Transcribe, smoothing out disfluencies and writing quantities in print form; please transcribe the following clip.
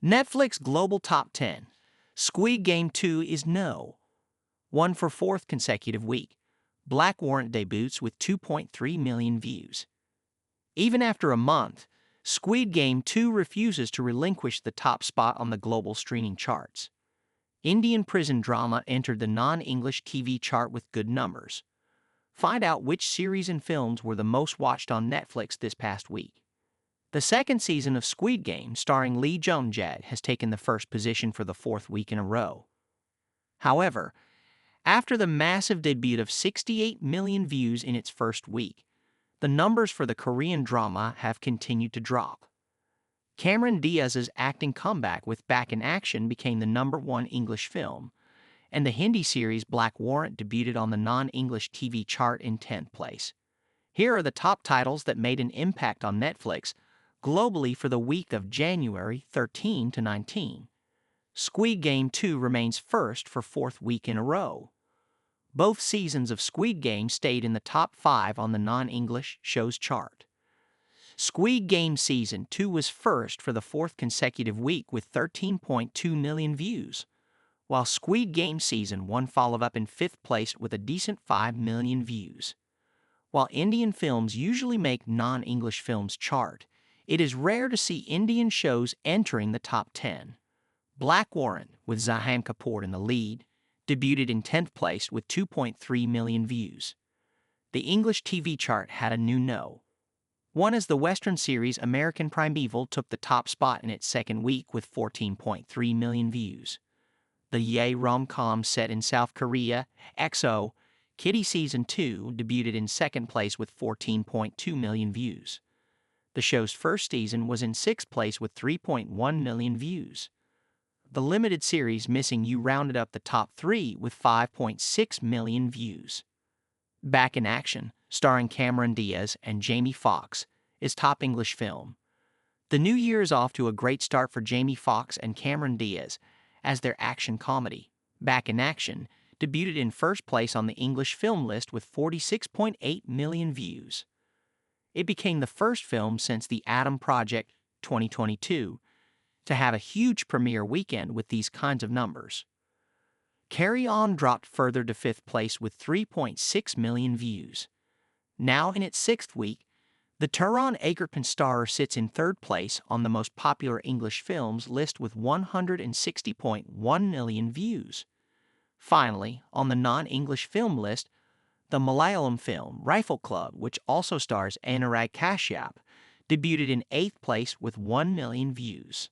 Netflix Global Top 10. Squid Game 2 is no. One for fourth consecutive week. Black Warrant debuts with 2.3 million views. Even after a month, Squid Game 2 refuses to relinquish the top spot on the global streaming charts. Indian prison drama entered the non-English TV chart with good numbers. Find out which series and films were the most watched on Netflix this past week. The second season of Squid Game, starring Lee Jung-jae, has taken the first position for the fourth week in a row. However, after the massive debut of 68 million views in its first week, the numbers for the Korean drama have continued to drop. Cameron Diaz's acting comeback with Back in Action became the #1 English film, and the Hindi series Black Warrant debuted on the non-English TV chart in 10th place. Here are the top titles that made an impact on Netflix globally for the week of January 13 to 19. Squid Game 2 remains first for fourth week in a row. Both seasons of Squid Game stayed in the top 5 on the non-English shows chart. Squid Game Season 2 was first for the fourth consecutive week with 13.2 million views, while Squid Game Season 1 followed up in 5th place with a decent 5 million views. While Indian films usually make non-English films chart, it is rare to see Indian shows entering the top 10. Black Warrant, with Zahan Kapoor in the lead, debuted in 10th place with 2.3 million views. The English TV chart had a new no. One as the Western series American Primeval took the top spot in its second week with 14.3 million views. The Ye rom-com set in South Korea, EXO, Kitty Season 2 debuted in second place with 14.2 million views. The show's first season was in 6th place with 3.1 million views. The limited series Missing You rounded up the top 3 with 5.6 million views. Back in Action, starring Cameron Diaz and Jamie Foxx, is top English film. The new year is off to a great start for Jamie Foxx and Cameron Diaz as their action comedy. Back in Action debuted in first place on the English film list with 46.8 million views. It became the first film since The Adam Project 2022 to have a huge premiere weekend with these kinds of numbers. Carry On dropped further to 5th place with 3.6 million views. Now in its 6th week, the Taron Egerton Star sits in 3rd place on the most popular English films list with 160.1 million views. Finally, on the non-English film list, the Malayalam film Rifle Club, which also stars Anurag Kashyap, debuted in 8th place with 1 million views.